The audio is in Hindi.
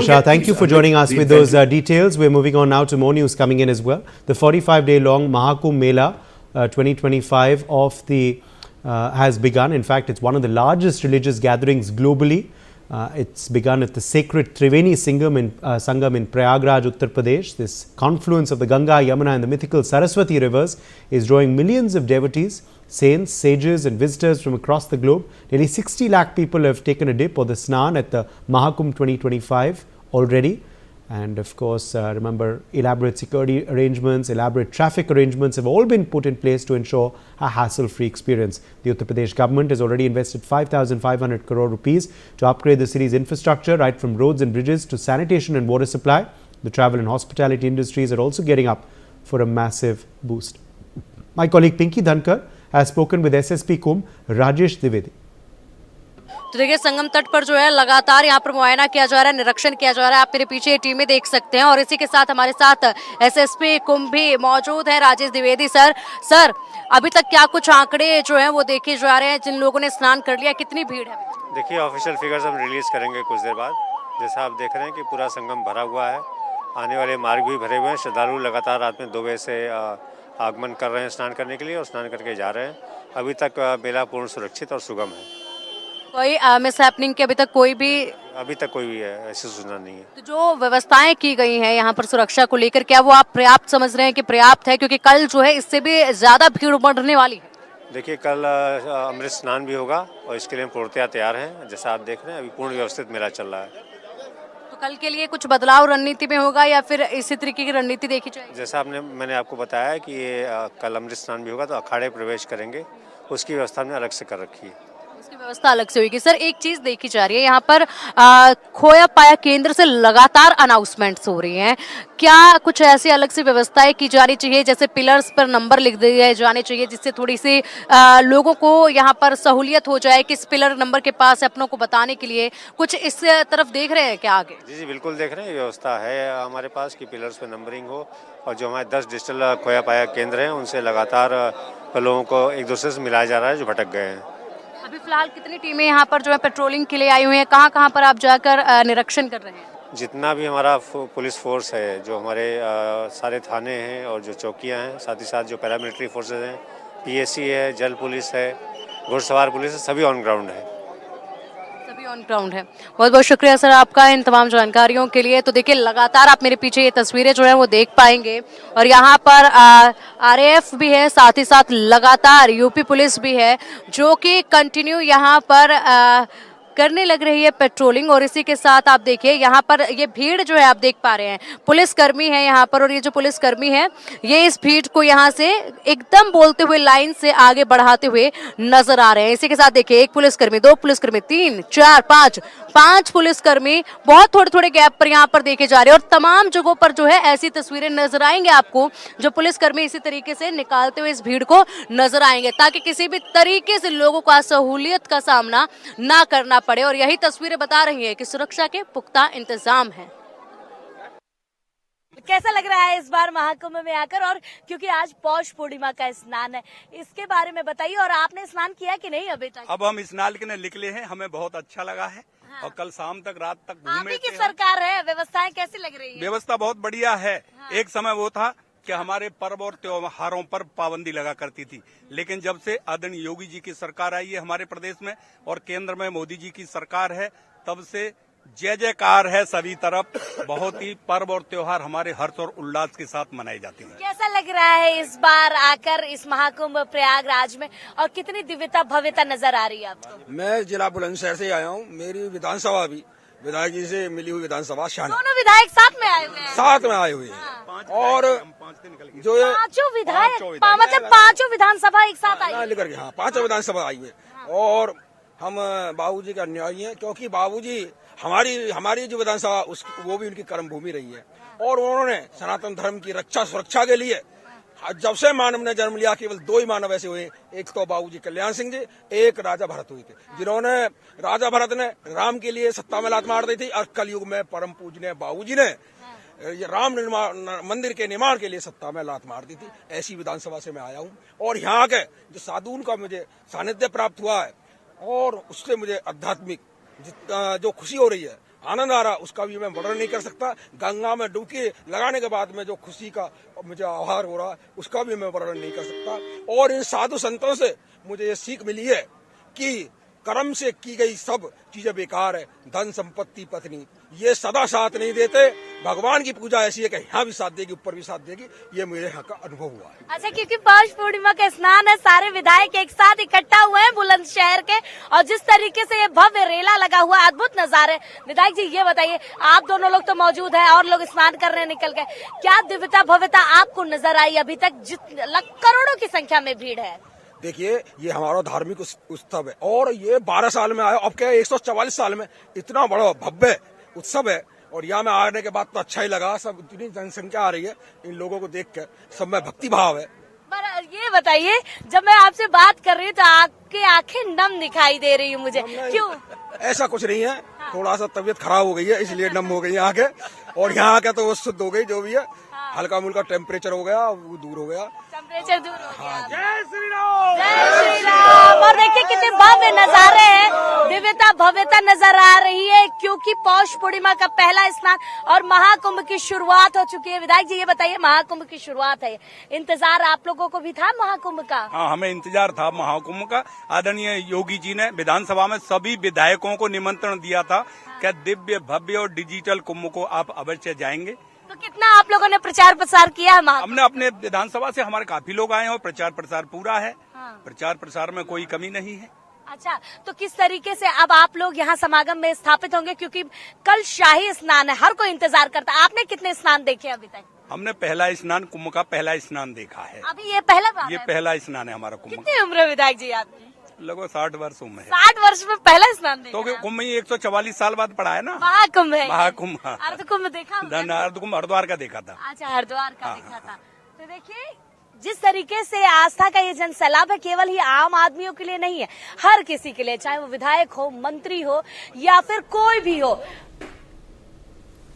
Shah, thank you for joining us with those details. We're moving on now to more news coming in as well. The 45-day-long Mahakumbh Mela 2025 of the has begun. In fact, it's one of the largest religious gatherings globally. It's begun at the sacred Triveni Sangam in Prayagraj, Uttar Pradesh. This confluence of the Ganga, Yamuna and the mythical Saraswati rivers is drawing millions of devotees, saints, sages and visitors from across the globe. Nearly 60 lakh people have taken a dip or the snan at the Mahakumbh 2025 already. And of course, remember, elaborate security arrangements, elaborate traffic arrangements have all been put in place to ensure a hassle-free experience. The Uttar Pradesh government has already invested 5,500 crore rupees to upgrade the city's infrastructure, right from roads and bridges to sanitation and water supply. The travel and hospitality industries are also getting up for a massive boost. My colleague Pinky Dhankar has spoken with SSP Kumbh, Rajesh Dwivedi. तो देखिए, संगम तट पर जो है लगातार यहाँ पर मुआयना किया जा रहा है, निरीक्षण किया जा रहा है। आप मेरे पीछे ये टीमें देख सकते हैं और इसी के साथ हमारे साथ एसएसपी कुंभ भी मौजूद है, राजेश द्विवेदी सर, अभी तक क्या कुछ आंकड़े जो हैं वो देखे जा रहे हैं जिन लोगों ने स्नान कर लिया, कितनी भीड़ है? देखिए, ऑफिशियल फिगर्स हम रिलीज करेंगे कुछ देर बाद। जैसा आप देख रहे हैं कि पूरा संगम भरा हुआ है, आने वाले मार्ग भी भरे हुए हैं। श्रद्धालु लगातार रात में 2 बजे से आगमन कर रहे हैं स्नान करने के लिए और स्नान करके जा रहे हैं। अभी तक मेला पूर्ण सुरक्षित और सुगम है। कोई मिस हैपनिंग की अभी तक कोई भी ऐसी सूचना नहीं है। तो जो व्यवस्थाएं की गई हैं यहाँ पर सुरक्षा को लेकर, क्या वो आप पर्याप्त समझ रहे हैं कि पर्याप्त है? क्योंकि कल जो है इससे भी ज्यादा भीड़ बढ़ने वाली है। देखिए, कल अमृत स्नान भी होगा और इसके लिए हम पूर्णतया तैयार हैं। जैसा आप देख रहे हैं, अभी पूर्ण व्यवस्थित मेला चल रहा है। तो कल के लिए कुछ बदलाव रणनीति में होगा या फिर इसी तरीके की रणनीति देखी जाएगी? जैसा मैंने आपको बताया कि ये कल अमृत स्नान भी होगा तो अखाड़े प्रवेश करेंगे, उसकी व्यवस्था हमने अलग से कर रखी है। उसकी व्यवस्था अलग से होगी। सर, एक चीज देखी जा रही है यहाँ पर खोया पाया केंद्र से लगातार अनाउंसमेंट्स हो रही हैं। क्या कुछ ऐसी अलग से व्यवस्थाएं की जानी चाहिए, जैसे पिलर्स पर नंबर लिख दिए जाने चाहिए, जिससे थोड़ी सी लोगों को यहाँ पर सहूलियत हो जाए, किस पिलर नंबर के पास है अपनों को बताने के लिए? कुछ इस तरफ देख रहे हैं क्या आगे? जी बिल्कुल देख रहे हैं। व्यवस्था है हमारे पास कि पिलर्स पे नंबरिंग हो और जो हमारे 10 डिजिटल खोया पाया केंद्र हैं उनसे लगातार लोगों को एक दूसरे से मिलाया जा रहा है जो भटक गए हैं। अभी फिलहाल कितनी टीमें यहाँ पर जो है पेट्रोलिंग के लिए आई हुई हैं? कहाँ पर आप जाकर निरीक्षण कर रहे हैं? जितना भी हमारा पुलिस फोर्स है, जो हमारे सारे थाने हैं और जो चौकियाँ हैं, साथ ही साथ जो पैरामिलिट्री फोर्सेज हैं, पीएसी है, जल पुलिस है, घुड़सवार पुलिस है, सभी ऑन ग्राउंड है। बहुत बहुत शुक्रिया सर आपका इन तमाम जानकारियों के लिए। तो देखिए, लगातार आप मेरे पीछे ये तस्वीरें जो है वो देख पाएंगे और यहाँ पर आरएएफ भी है, साथ ही साथ लगातार यूपी पुलिस भी है जो कि कंटिन्यू यहाँ पर करने लग रही है पेट्रोलिंग। और इसी के साथ आप देखिए यहाँ पर ये भीड़ जो है आप देख पा रहे हैं, पुलिसकर्मी है यहाँ पर और ये जो पुलिसकर्मी है ये इस भीड़ को यहाँ से एकदम बोलते हुए लाइन से आगे बढ़ाते हुए नजर आ रहे हैं। इसी के साथ देखिए, 1 पुलिसकर्मी, 2 पुलिसकर्मी, 3, 4, 5 पुलिसकर्मी बहुत थोड़े गैप पर यहाँ पर देखे जा रहे हैं। और तमाम जगहों पर जो है ऐसी तस्वीरें नजर आएंगे आपको, जो पुलिसकर्मी इसी तरीके से निकालते हुए इस भीड़ को नजर आएंगे, ताकि किसी भी तरीके से लोगों को असहूलियत का सामना ना करना पड़े। और यही तस्वीरें बता रही है कि सुरक्षा के पुख्ता इंतजाम है। कैसा लग रहा है इस बार महाकुंभ में आकर, और क्योंकि आज पौष पूर्णिमा का स्नान है, इसके बारे में बताइए। और आपने स्नान किया कि नहीं अभी तक? अब हम स्नान के लिए निकले हैं, हमें बहुत अच्छा लगा है। हाँ। और कल शाम तक, रात तक घूमे। आप की सरकार है, व्यवस्थाएं कैसी लग रही है? व्यवस्था बहुत बढ़िया है। हाँ। एक समय वो था कि हमारे पर्व और त्योहारों पर पाबंदी लगा करती थी, लेकिन जब से आदरणीय योगी जी की सरकार आई है हमारे प्रदेश में और केंद्र में मोदी जी की सरकार है, तब से जय जयकार है सभी तरफ। बहुत ही पर्व और त्योहार हमारे हर्ष और उल्लास के साथ मनाए जाते हैं। कैसा लग रहा है इस बार आकर इस महाकुंभ प्रयागराज में, और कितनी दिव्यता भव्यता नजर आ रही है आपको? मैं जिला बुलंदशहर से आया हूँ। मेरी विधानसभा भी विधायक जी से मिली हुई विधानसभा शाना। दोनों विधायक साथ में आए हुए हैं? साथ में आए हुए हैं। और जो पांचों विधायक, मतलब 5 विधानसभा एक साथ आई लेकर के, हाँ 5 विधानसभा आई है। और हम बाबूजी का न्यायी हैं, क्योंकि बाबूजी हमारी जो विधानसभा वो भी उनकी कर्म भूमि रही है। और उन्होंने सनातन धर्म की रक्षा सुरक्षा के लिए जब से मानव ने जन्म लिया, केवल 2 ही मानव ऐसे हुए, एक तो बाबूजी कल्याण सिंह जी, एक राजा भरत हुए थे, जिन्होंने, राजा भरत ने राम के लिए सत्ता में लात मार दी थी और कलयुग में परम पूजनीय बाबूजी ने राम मंदिर के निर्माण के लिए सत्ता में लात मार दी थी। ऐसी विधानसभा से मैं आया हूँ और यहाँ के जो साधुओं का मुझे सानिध्य प्राप्त हुआ है और उससे मुझे आध्यात्मिक जो खुशी हो रही है, आनंद आ रहा उसका भी मैं वर्णन नहीं कर सकता। गंगा में डुबकी लगाने के बाद में जो खुशी का मुझे आभार हो रहा है उसका भी मैं वर्णन नहीं कर सकता। और इन साधु संतों से मुझे ये सीख मिली है कि कर्म से की गई सब चीजें बेकार है, धन संपत्ति पत्नी ये सदा साथ नहीं देते। भगवान की पूजा ऐसी है कि यहाँ भी साथ देगी, ऊपर भी साथ देगी। ये मेरे यहाँ का अनुभव हुआ है। अच्छा, क्योंकि पौष पूर्णिमा का स्नान है, सारे विधायक एक साथ इकट्ठा हुए हैं बुलंदशहर के, और जिस तरीके से ये भव्य रेला लगा हुआ है, अद्भुत नजारे। विधायक जी ये बताइए, आप दोनों लोग तो मौजूद हैं और लोग स्नान करने निकल गए, क्या दिव्यता भव्यता आपको नजर आई? अभी तक करोड़ों की संख्या में भीड़ है। देखिए, ये हमारा धार्मिक उत्सव है और ये 12 साल में आया, अब क्या 144 साल में इतना बड़ा भव्य उत्सव है। और यहाँ में आने के बाद तो अच्छा ही लगा, सब इतनी जनसंख्या आ रही है, इन लोगों को देख कर सब में भक्ति भाव है। पर ये बताइए, जब मैं आपसे बात कर रही हूँ तो आपकी आंखें नम दिखाई दे रही है मुझे, क्यों? ऐसा कुछ नहीं है, थोड़ा सा तबीयत खराब हो गई है इसलिए नम हो गई आंखें, और यहाँ आके तो वो शुद्ध हो गई जो भी है। हल्का मुल्का टेम्परेचर हो गया, वो दूर हो गया, टेम्परेचर दूर हो गया। जय श्री राम, जय श्री राम। और देखिए कितने भव्य नजारे हैं, दिव्यता भव्यता नजर आ रही है, क्योंकि पौष पूर्णिमा का पहला स्नान और महाकुंभ की शुरुआत हो चुकी है। विधायक जी ये बताइए, महाकुंभ की शुरुआत है, इंतजार आप लोगों को भी था महाकुंभ का? हाँ, हमें इंतजार था महाकुंभ का। आदरणीय योगी जी ने विधानसभा में सभी विधायकों को निमंत्रण दिया था कि दिव्य भव्य और डिजिटल कुंभ को आप अवश्य जाएंगे। तो कितना आप लोगों ने प्रचार प्रसार किया है? हमने अपने विधानसभा से हमारे काफी लोग आए हैं और प्रचार प्रसार पूरा है। हाँ। प्रचार प्रसार में कोई कमी नहीं है। अच्छा, तो किस तरीके से अब आप लोग यहाँ समागम में स्थापित होंगे, क्योंकि कल शाही स्नान है, हर कोई इंतजार करता है। आपने कितने स्नान देखे अभी तक? हमने पहला स्नान, कुंभ का पहला स्नान देखा है। अभी ये पहला बार ये है? पहला स्नान है हमारा कुंभ का। कितनी उम्र है विधायक जी आपकी? लगभग 60 वर्ष उम्र है। 60 वर्ष में पहला स्नान देखा? तो कुंभ में 144 साल बाद पड़ा है ना महाकुंभ है। महाकुंभ। हाँ। अर्ध कुंभ देखा होगा? अर्ध कुंभ हरिद्वार का देखा था। अच्छा, हरिद्वार का देखा था। तो देखिए जिस तरीके से आस्था का ये जन सैलाब है, केवल ही आम आदमियों के लिए नहीं है, हर किसी के लिए, चाहे वो विधायक हो, मंत्री हो या फिर कोई भी हो।